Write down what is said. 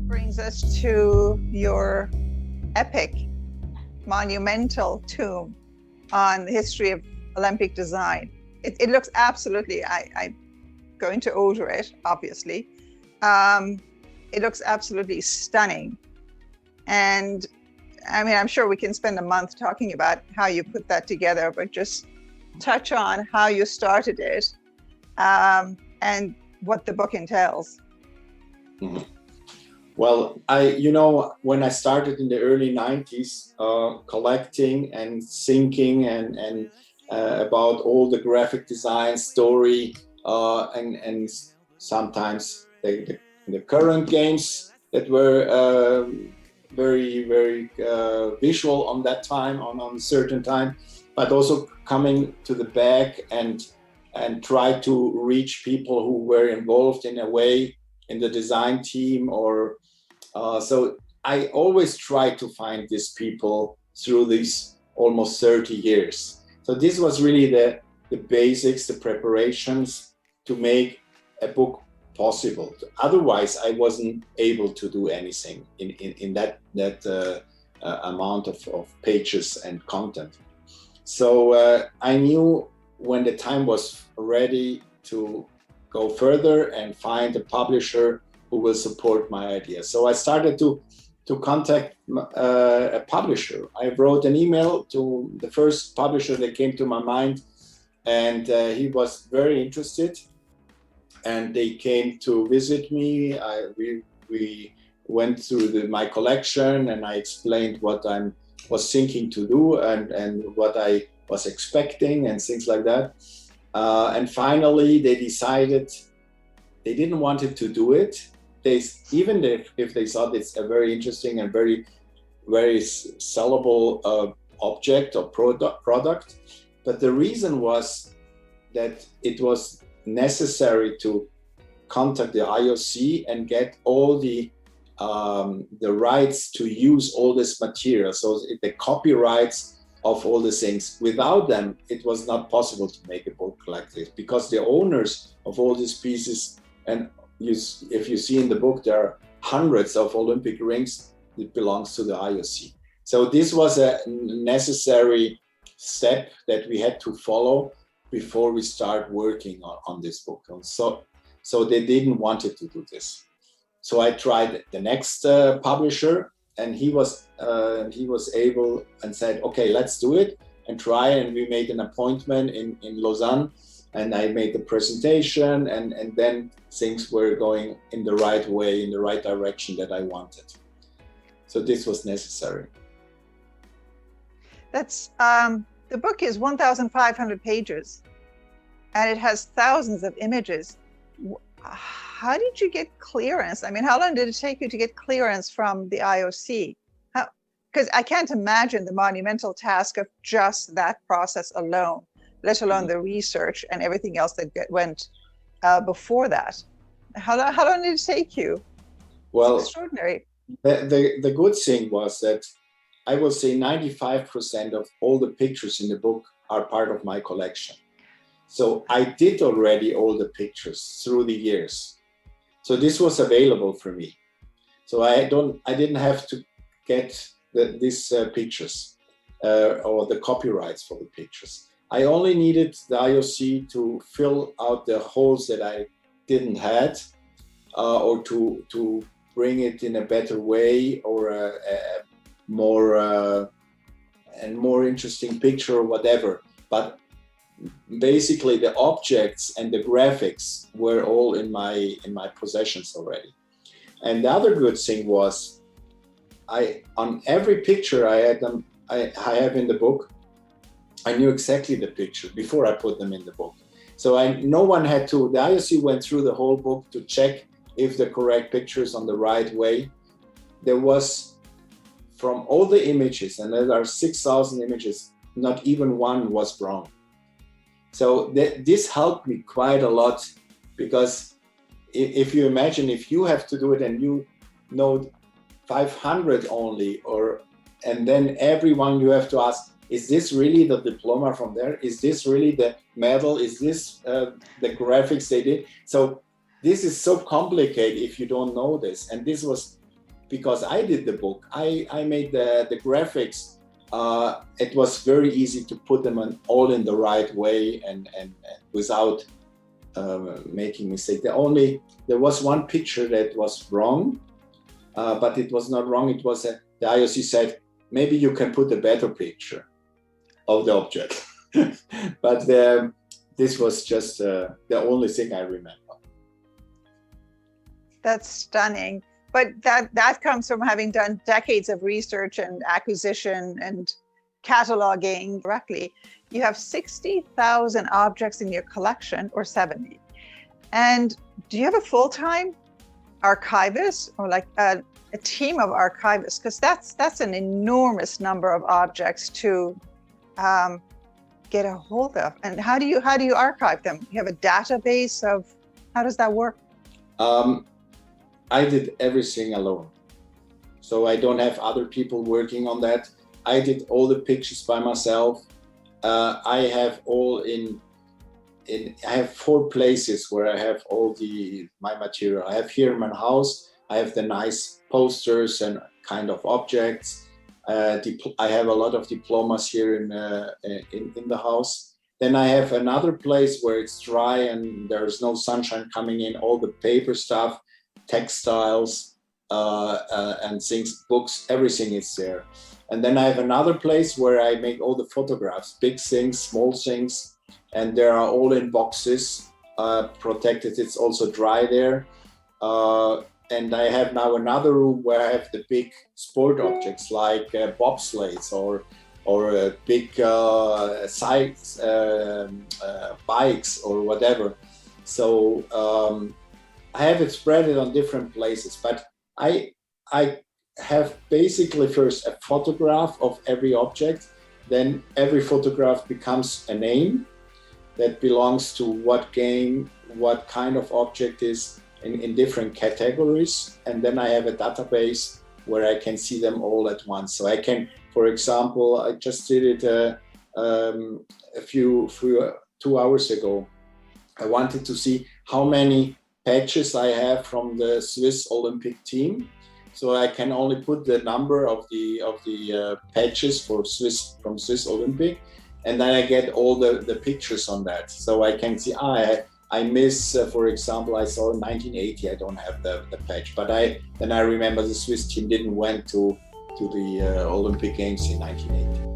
Brings us to your epic, monumental tome on the history of Olympic design. It looks absolutely, I'm going to order it, obviously. It looks absolutely stunning. And I mean, I'm sure we can spend a month talking about how you put that together, but just touch on how you started it and what the book entails. Mm-hmm. Well, when I started in the early 90s, collecting and thinking and about all the graphic design story and sometimes the current games that were very, very visual on that time, on a certain time, but also coming to the back and try to reach people who were involved in a way in the design team or so I always try to find these people through these almost 30 years. So this was really the basics, the preparations to make a book possible. Otherwise, I wasn't able to do anything in that amount of pages and content. So I knew when the time was ready to go further and find a publisher who will support my idea. So I started to contact a publisher. I wrote an email to the first publisher that came to my mind, and he was very interested. And they came to visit me. We went through my collection, and I explained what I was thinking to do and what I was expecting and things like that. And finally, they decided they didn't want to do it. Even if they thought it's a very interesting and very, very sellable object or product, but the reason was that it was necessary to contact the IOC and get all the rights to use all this material, so the copyrights of all the things. Without them, it was not possible to make a book like this, because the owners of all these pieces, and if you see in the book, there are hundreds of Olympic rings that belongs to the IOC. So this was a necessary step that we had to follow before we start working on this book. So they didn't want to do this. So I tried the next publisher, and he was able and said, okay, let's do it and try. And we made an appointment in Lausanne. And I made the presentation, and then things were going in the right way, in the right direction that I wanted. So this was necessary. That's the book is 1,500 pages, and it has thousands of images. How did you get clearance? I mean, how long did it take you to get clearance from the IOC? Because I can't imagine the monumental task of just that process alone, let alone the research and everything else that went before that. How long did it take you? Well, it's extraordinary. The good thing was that I will say 95% of all the pictures in the book are part of my collection. So I did already all the pictures through the years. So this was available for me. So I didn't have to get these pictures or the copyrights for the pictures. I only needed the IOC to fill out the holes that I didn't have, or to bring it in a better way, or a more interesting picture or whatever. But basically the objects and the graphics were all in my possessions already. And the other good thing was, on every picture I have in the book, I knew exactly the picture before I put them in the book. So no one had to, the IOC went through the whole book to check if the correct picture is on the right way. There was, from all the images, and there are 6,000 images, not even one was wrong. So this helped me quite a lot, because if you imagine, if you have to do it and you know 500 only, and then everyone you have to ask, is this really the diploma from there? Is this really the medal? Is this the graphics they did? So this is so complicated if you don't know this. And this was because I did the book. I made the graphics. It was very easy to put them all in the right way and without making mistake. There was one picture that was wrong, but it was not wrong. It was the IOC said, maybe you can put a better picture of the object. But this was just the only thing I remember. That's stunning. But that comes from having done decades of research and acquisition and cataloging directly. You have 60,000 objects in your collection, or 70. And do you have a full-time archivist or like a team of archivists? Because that's an enormous number of objects to get a hold of. And how do you archive them? You have a database of, how does that work? I did everything alone. So I don't have other people working on that. I did all the pictures by myself. I have I have 4 places where I have all my material. I have here in my house, I have the nice posters and kind of objects. I have a lot of diplomas here in the house. Then I have another place where it's dry and there's no sunshine coming in, all the paper stuff, textiles and things, books, everything is there. And then I have another place where I make all the photographs, big things, small things, and they are all in boxes, protected. It's also dry there. And I have now another room where I have the big sport objects like bobsleds or big bikes or whatever. So I have it spread on different places, but I have basically first a photograph of every object. Then every photograph becomes a name that belongs to what game, what kind of object is in different categories. And then I have a database where I can see them all at once. So I can, for example, I just did it a few 2 hours ago. I wanted to see how many patches I have from the Swiss Olympic team. So I can only put the number of the patches from Swiss Olympic, and then I get all the pictures on that. So I can see I miss, for example, I saw in 1980. I don't have the patch, but then I remember the Swiss team didn't went to the Olympic Games in 1980.